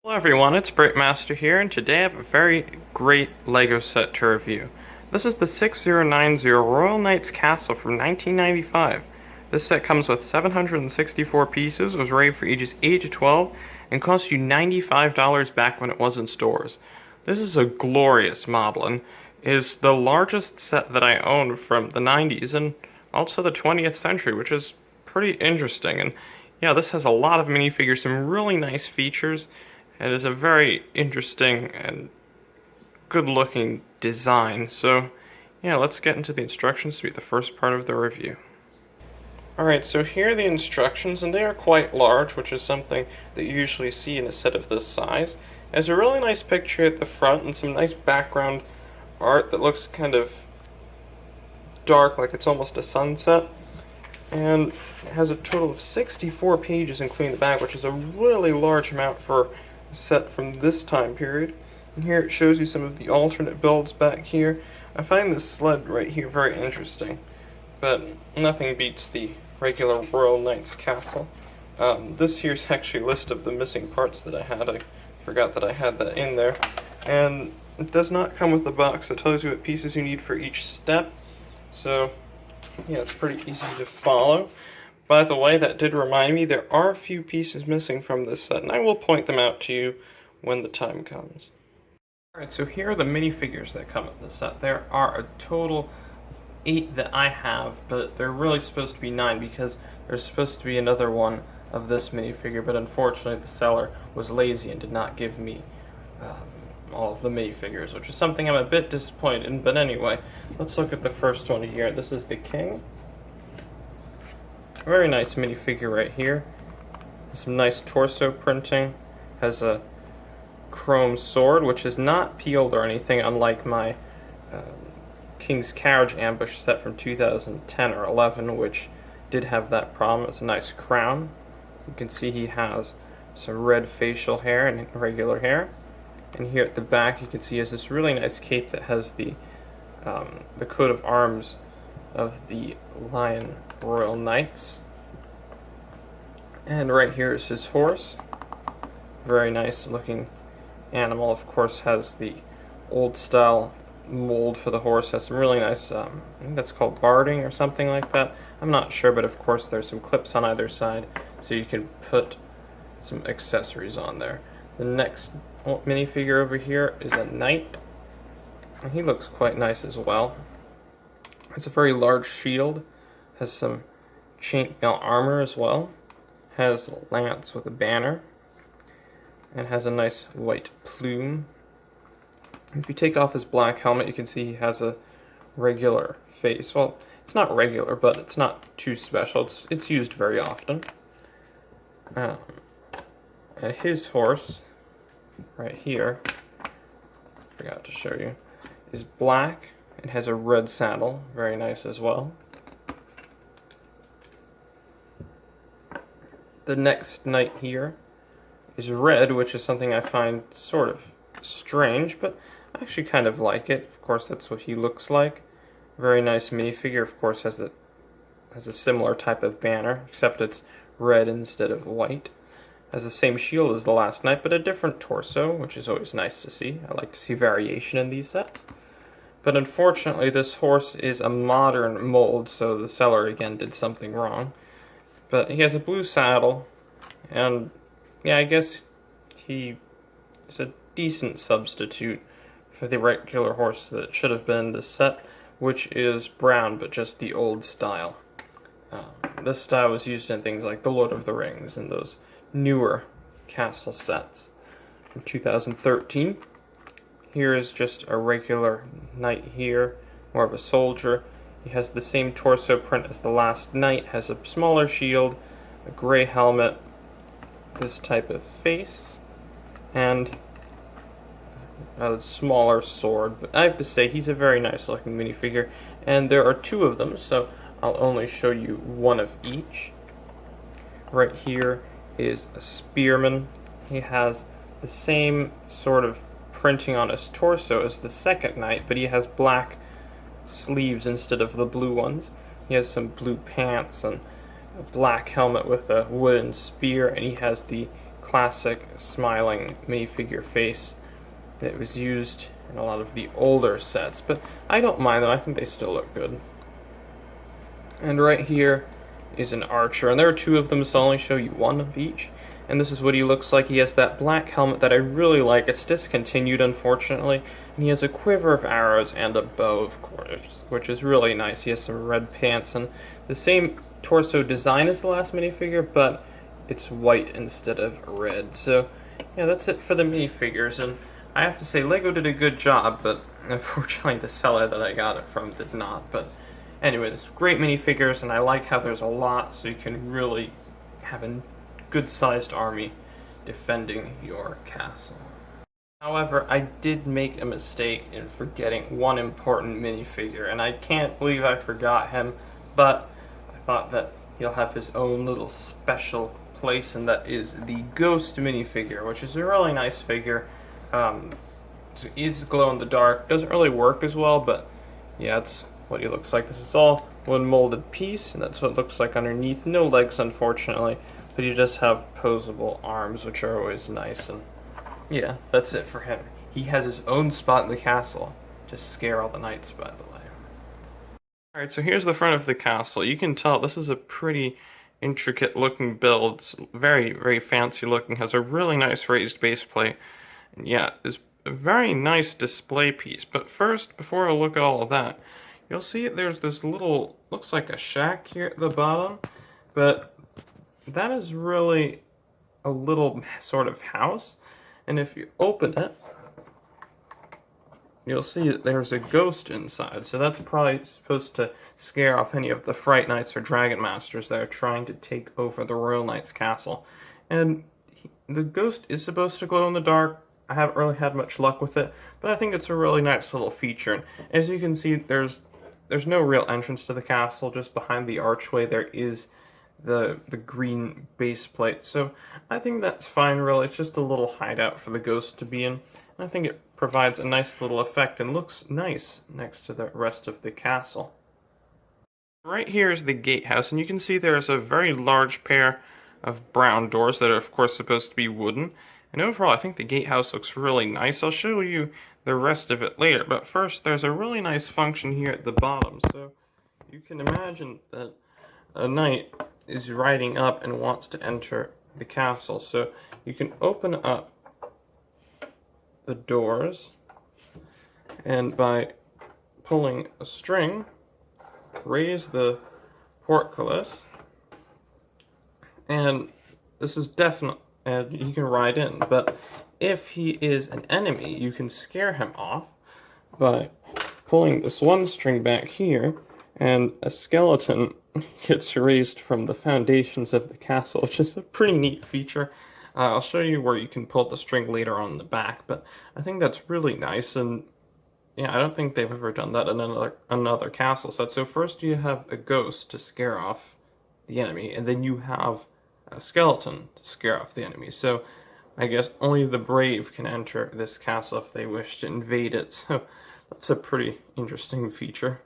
Hello everyone, it's Master here, and today I have a very great LEGO set to review. This is the 6090 Royal Knights Castle from 1995. This set comes with 764 pieces, was rated for ages 8 to 12, and cost you $95 back when it was in stores. This is a glorious model, and is the largest set that I own from the 90s and also the 20th century, which is pretty interesting. And yeah, this has a lot of minifigures, some really nice features. It is a very interesting and good-looking design. So, yeah, let's get into the instructions to be the first part of the review. Alright, so here are the instructions, and they are quite large, which is something that you usually see in a set of this size. There's a really nice picture at the front and some nice background art that looks kind of dark, like it's almost a sunset. And it has a total of 64 pages, including the back, which is a really large amount for set from this time period. And here it shows you some of the alternate builds back here. I find this sled right here very interesting, but nothing beats the regular Royal Knights Castle. This here's actually a list of the missing parts that I had. I forgot that I had that in there. And it does not come with a box that tells you what pieces you need for each step. So yeah, it's pretty easy to follow. By the way, that did remind me, there are a few pieces missing from this set, and I will point them out to you when the time comes. Alright, so here are the minifigures that come with this set. There are a total of 8 that I have, but they're really supposed to be 9 because there's supposed to be another one of this minifigure, but unfortunately the seller was lazy and did not give me all of the minifigures, which is something I'm a bit disappointed in. But anyway, let's look at the first one here. This is the King. Very nice minifigure right here. Some nice torso printing. Has a chrome sword, which is not peeled or anything, unlike my King's Carriage ambush set from 2010 or 11, which did have that problem. It's a nice crown. You can see he has some red facial hair and regular hair. And here at the back, you can see he has this really nice cape that has the coat of arms of the Lion Royal Knights. And right here is his horse. Very nice looking animal. Of course, has the old style mold for the horse. Has some really nice, I think that's called barding or something like that. I'm not sure, but of course there's some clips on either side so you can put some accessories on there. The next minifigure over here is a knight. And he looks quite nice as well. It's a very large shield, has some chainmail armor as well, has a lance with a banner, and has a nice white plume. If you take off his black helmet, you can see he has a regular face. Well, it's not regular, but it's not too special. It's used very often. And his horse, right here, forgot to show you, is black. It has a red saddle, very nice as well. The next knight here is red, which is something I find sort of strange, but I actually kind of like it. Of course, that's what he looks like. Very nice minifigure. Of course, has a similar type of banner, except it's red instead of white. Has the same shield as the last knight, but a different torso, which is always nice to see. I like to see variation in these sets. But unfortunately, this horse is a modern mold, so the seller again did something wrong. But he has a blue saddle, and yeah, I guess he is a decent substitute for the regular horse that should have been in this set, which is brown, but just the old style. This style was used in things like The Lord of the Rings and those newer castle sets from 2013. Here is just a regular knight here, more of a soldier. He has the same torso print as the last knight, has a smaller shield, a gray helmet, this type of face, and a smaller sword. But I have to say, he's a very nice looking minifigure, and there are 2 of them, so I'll only show you one of each. Right here is a Spearman. He has the same sort of printing on his torso as the second knight, but he has black sleeves instead of the blue ones. He has some blue pants and a black helmet with a wooden spear, and he has the classic smiling minifigure face that was used in a lot of the older sets, but I don't mind them. I think they still look good. And right here is an archer, and there are two of them, so I'll only show you one of each. And this is what he looks like. He has that black helmet that I really like. It's discontinued, unfortunately. And he has a quiver of arrows and a bow, of course, which is really nice. He has some red pants and the same torso design as the last minifigure, but it's white instead of red. So, yeah, that's it for the minifigures. And I have to say, LEGO did a good job, but unfortunately the seller that I got it from did not. But anyway, it's great minifigures, and I like how there's a lot, so you can really have a good-sized army defending your castle. However, I did make a mistake in forgetting one important minifigure, and I can't believe I forgot him, but I thought that he'll have his own little special place, and that is the Ghost minifigure, which is a really nice figure. It's glow-in-the-dark, doesn't really work as well, but yeah, it's what he looks like. This is all one molded piece, and that's what it looks like underneath. No legs, unfortunately, but you just have posable arms, which are always nice. And yeah, that's it for him. He has his own spot in the castle to scare all the knights, by the way. Alright, so here's the front of the castle. You can tell this is a pretty intricate looking build. It's very, very fancy looking. Has a really nice raised base plate. And yeah, it's a very nice display piece. But first, before I look at all of that, you'll see there's this little, looks like a shack here at the bottom, but that is really a little sort of house. And if you open it, you'll see that there's a ghost inside. So that's probably supposed to scare off any of the Fright Knights or Dragon Masters that are trying to take over the Royal Knight's castle. And the ghost is supposed to glow in the dark. I haven't really had much luck with it, but I think it's a really nice little feature. And as you can see, there's no real entrance to the castle. Just behind the archway there is the green base plate. So I think that's fine, really. It's just a little hideout for the ghost to be in. And I think it provides a nice little effect and looks nice next to the rest of the castle. Right here is the gatehouse, and you can see there's a very large pair of brown doors that are of course supposed to be wooden. And overall I think the gatehouse looks really nice. I'll show you the rest of it later, but first there's a really nice function here at the bottom. So you can imagine that a knight is riding up and wants to enter the castle. So you can open up the doors, and by pulling a string, raise the portcullis, and this is definite, and you can ride in. But if he is an enemy, you can scare him off by pulling this one string back here, and a skeleton gets raised from the foundations of the castle, which is a pretty neat feature. I'll show you where you can pull the string later on in the back, but I think that's really nice. And yeah, I don't think they've ever done that in another castle set. So first you have a ghost to scare off the enemy, and then you have a skeleton to scare off the enemy. So I guess only the brave can enter this castle if they wish to invade it. So that's a pretty interesting feature.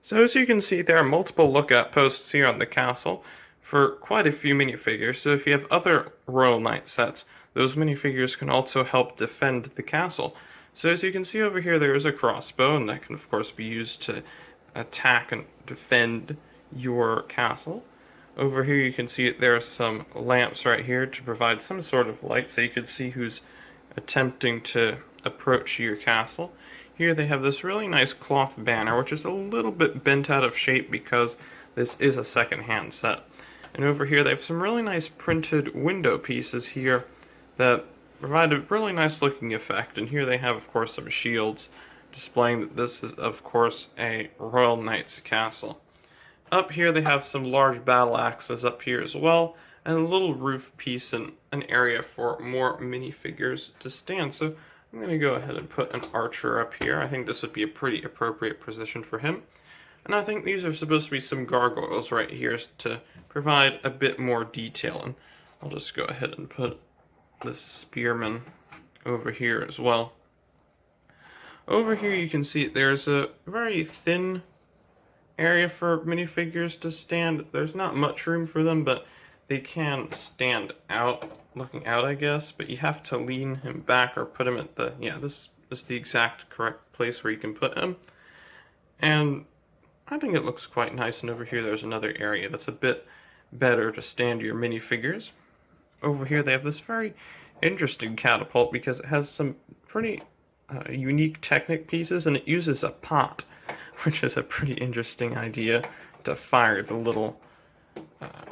So as you can see, there are multiple lookout posts here on the castle for quite a few minifigures. So if you have other Royal Knight sets, those minifigures can also help defend the castle. So as you can see over here, there is a crossbow, and that can of course be used to attack and defend your castle. Over here you can see there are some lamps right here to provide some sort of light, so you can see who's attempting to approach your castle. Here they have this really nice cloth banner, which is a little bit bent out of shape because this is a second-hand set. And over here they have some really nice printed window pieces here that provide a really nice looking effect. And here they have, of course, some shields displaying that this is, of course, a Royal Knight's castle. Up here they have some large battle axes up here as well, and a little roof piece and an area for more minifigures to stand. So I'm going to go ahead and put an archer up here. I think this would be a pretty appropriate position for him. And I think these are supposed to be some gargoyles right here to provide a bit more detail. And I'll just go ahead and put this Spearman over here as well. Over here you can see there's a very thin area for minifigures to stand. There's not much room for them, but they can stand out, looking out, I guess, but you have to lean him back or put him at the, yeah, this is the exact correct place where you can put him. And I think it looks quite nice, and over here there's another area that's a bit better to stand your minifigures. Over here they have this very interesting catapult because it has some pretty unique Technic pieces, and it uses a pot, which is a pretty interesting idea to fire the little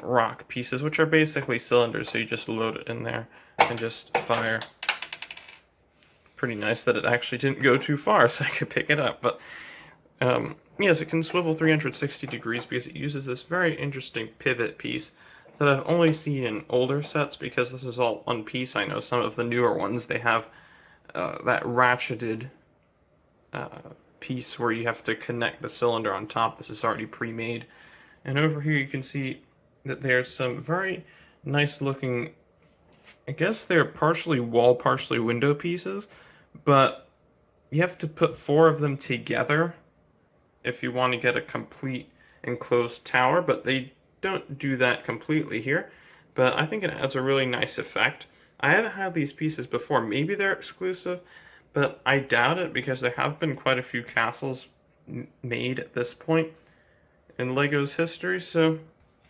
rock pieces, which are basically cylinders, so you just load it in there and just fire. Pretty nice that it actually didn't go too far so I could pick it up, but yes, it can swivel 360 degrees because it uses this very interesting pivot piece that I've only seen in older sets because this is all one piece. I know some of the newer ones, they have that ratcheted piece where you have to connect the cylinder on top. This is already pre-made. And over here you can see that there's some very nice looking, I guess they're partially wall, partially window pieces, but you have to put 4 of them together if you want to get a complete enclosed tower, but they don't do that completely here. But I think it adds a really nice effect. I haven't had these pieces before. Maybe they're exclusive, but I doubt it because there have been quite a few castles made at this point in LEGO's history. So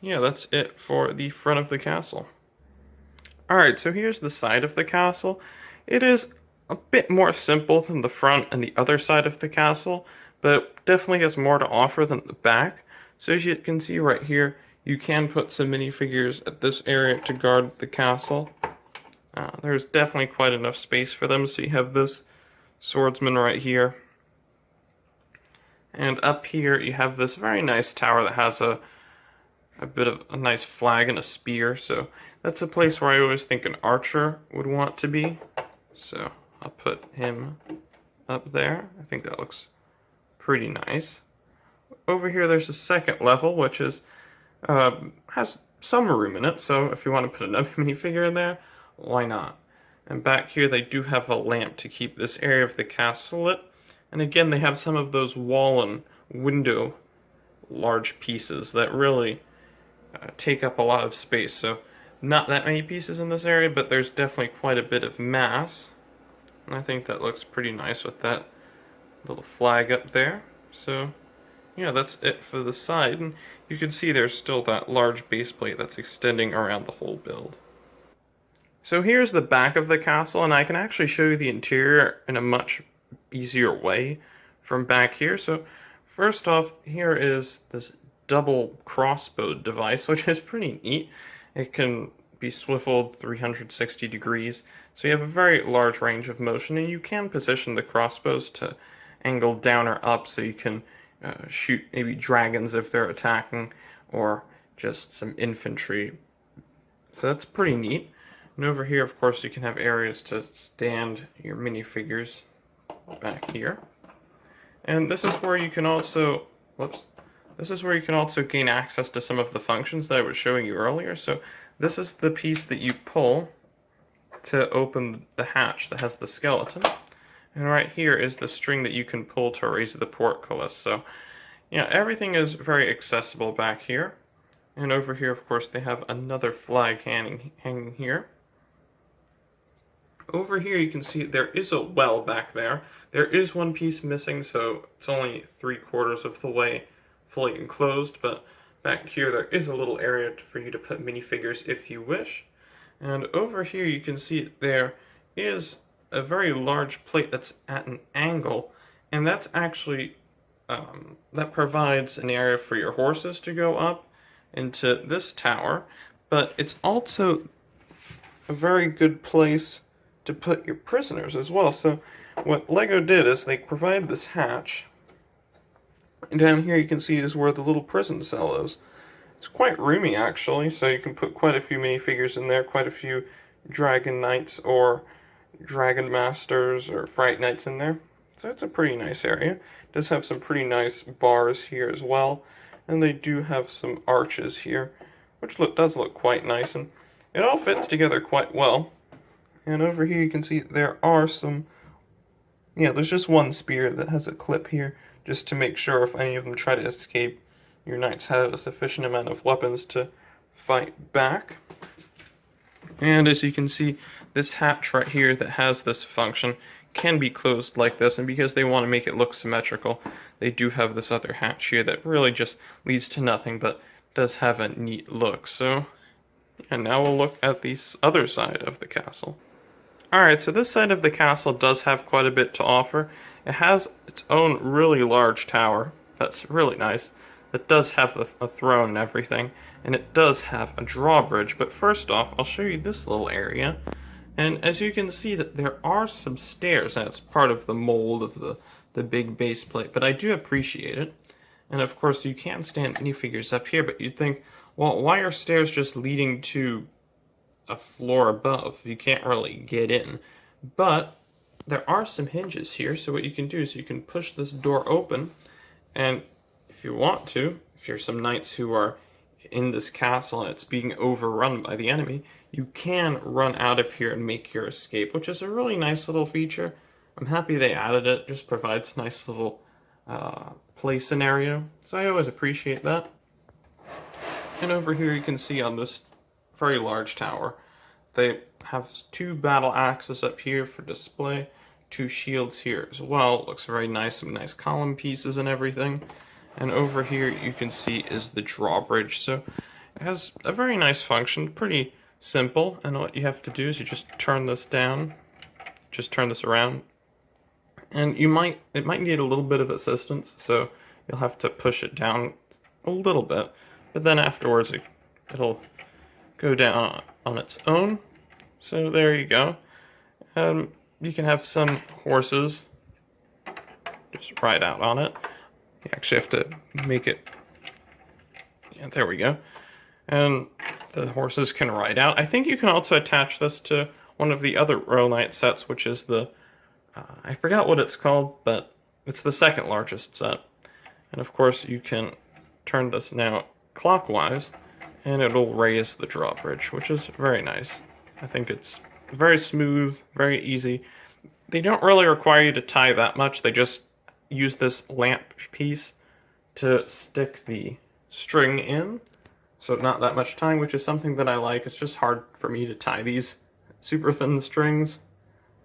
yeah, that's it for the front of the castle. Alright, so here's the side of the castle. It is a bit more simple than the front and the other side of the castle, but definitely has more to offer than the back. So as you can see right here, you can put some minifigures at this area to guard the castle. There's definitely quite enough space for them, so you have this swordsman right here. And up here you have this very nice tower that has a bit of a nice flag and a spear, so that's a place where I always think an archer would want to be. So I'll put him up there. I think that looks pretty nice. Over here there's a second level, which is has some room in it, so if you want to put another minifigure in there, why not? And back here they do have a lamp to keep this area of the castle lit. And again, they have some of those wall and window large pieces that really take up a lot of space. So not that many pieces in this area, but there's definitely quite a bit of mass. And I think that looks pretty nice with that little flag up there. So yeah, that's it for the side. And you can see there's still that large base plate that's extending around the whole build. So here's the back of the castle, and I can actually show you the interior in a much easier way from back here. So first off, here is this double crossbow device, which is pretty neat. It can be swiveled 360 degrees, so you have a very large range of motion, and you can position the crossbows to angle down or up so you can shoot maybe dragons if they're attacking, or just some infantry. So that's pretty neat. And over here, of course, you can have areas to stand your minifigures back here. And this is where you can also, this is where you can also gain access to some of the functions that I was showing you earlier. So this is the piece that you pull to open the hatch that has the skeleton. And right here is the string that you can pull to raise the portcullis. So yeah, everything is very accessible back here. And over here, of course, they have another flag hanging here. Over here you can see there is a well back there. There is one piece missing, so it's only 3/4 of the way fully enclosed, but back here there is a little area for you to put minifigures if you wish. And over here you can see there is a very large plate that's at an angle, and that's actually, that provides an area for your horses to go up into this tower, but it's also a very good place to put your prisoners as well. So what LEGO did is they provide this hatch, and down here you can see is where the little prison cell is. It's quite roomy actually, so you can put quite a few minifigures in there, quite a few Dragon Knights or Dragon Masters or Fright Knights in there. So it's a pretty nice area. It does have some pretty nice bars here as well, and they do have some arches here, which does look quite nice, and it all fits together quite well. And over here you can see there are some, there's just one spear that has a clip here, just to make sure if any of them try to escape, your knights have a sufficient amount of weapons to fight back. And as you can see, this hatch right here that has this function can be closed like this, and because they want to make it look symmetrical, they do have this other hatch here that really just leads to nothing, but does have a neat look. So, and now we'll look at the other side of the castle. Alright, so this side of the castle does have quite a bit to offer. It has its own really large tower that's really nice. It does have a throne and everything, and it does have a drawbridge. But first off, I'll show you this little area. And as you can see, that there are some stairs, and it's part of the mold of the big base plate, but I do appreciate it. And of course, you can stand minifigures up here, but you'd think, well, why are stairs just leading to a floor above? You can't really get in. But there are some hinges here, so what you can do is you can push this door open, and if you want to, if you're some knights who are in this castle and it's being overrun by the enemy, you can run out of here and make your escape, which is a really nice little feature. I'm happy they added it. Just provides a nice little play scenario, so I always appreciate that. And over here you can see on this very large tower, they have 2 battle axes up here for display, 2 shields here as well. It looks very nice, some nice column pieces and everything. And over here you can see is the drawbridge. So it has a very nice function, pretty simple. And what you have to do is you just turn this down, just turn this around. And it might need a little bit of assistance, so you'll have to push it down a little bit. But then afterwards it'll go down on its own. So there you go. You can have some horses just ride out on it. You actually have to make it, yeah, there we go. And the horses can ride out. I think you can also attach this to one of the other Royal Knight sets, which is the, I forgot what it's called, but it's the second largest set. And of course you can turn this now clockwise, and it'll raise the drawbridge, which is very nice. I think it's very smooth, very easy. They don't really require you to tie that much. They just use this lamp piece to stick the string in, so not that much tying, which is something that I like. It's just hard for me to tie these super thin strings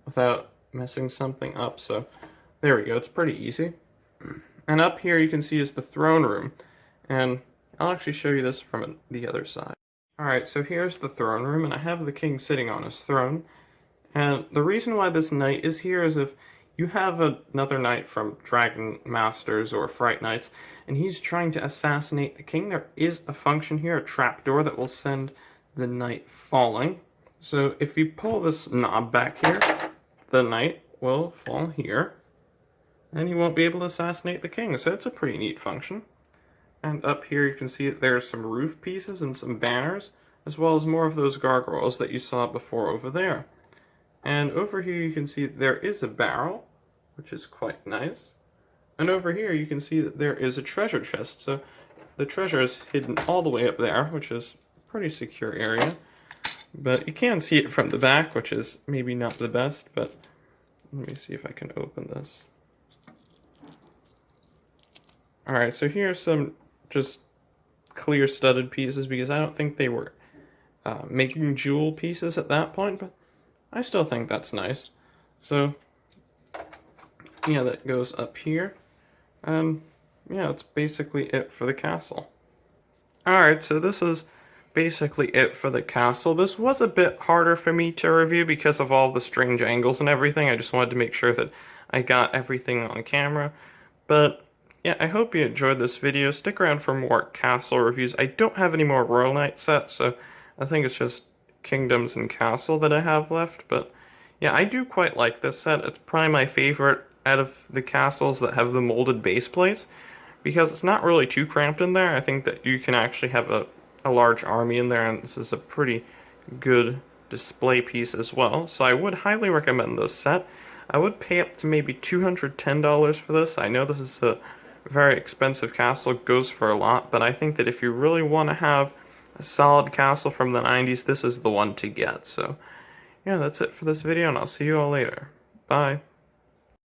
without messing something up. So there we go, it's pretty easy. And up here you can see is the throne room, and I'll actually show you this from the other side. Alright, so here's the throne room, and I have the king sitting on his throne. And the reason why this knight is here is if you have another knight from Dragon Masters or Fright Knights, and he's trying to assassinate the king, there is a function here, a trapdoor, that will send the knight falling. So if you pull this knob back here, the knight will fall here, and he won't be able to assassinate the king. So it's a pretty neat function. And up here you can see that there's some roof pieces and some banners, as well as more of those gargoyles that you saw before over there. And over here you can see that there is a barrel, which is quite nice. And over here you can see that there is a treasure chest. So the treasure is hidden all the way up there, which is a pretty secure area. But you can see it from the back, which is maybe not the best, but let me see if I can open this. Alright, so here's some just clear studded pieces, because I don't think they were making jewel pieces at that point, but I still think that's nice. So yeah, that goes up here, and yeah, that's basically it for the castle. Alright, so this is basically it for the castle. This was a bit harder for me to review because of all the strange angles and everything. I just wanted to make sure that I got everything on camera, but yeah, I hope you enjoyed this video. Stick around for more castle reviews. I don't have any more Royal Knight sets, so I think it's just Kingdoms and Castle that I have left. But yeah, I do quite like this set. It's probably my favorite out of the castles that have the molded base plates, because it's not really too cramped in there. I think that you can actually have a large army in there, and this is a pretty good display piece as well. So I would highly recommend this set. I would pay up to maybe $210 for this. I know this is a very expensive castle, goes for a lot, but I think that if you really want to have a solid castle from the 90s, this is the one to get. So yeah, that's it for this video, and I'll see you all later. Bye.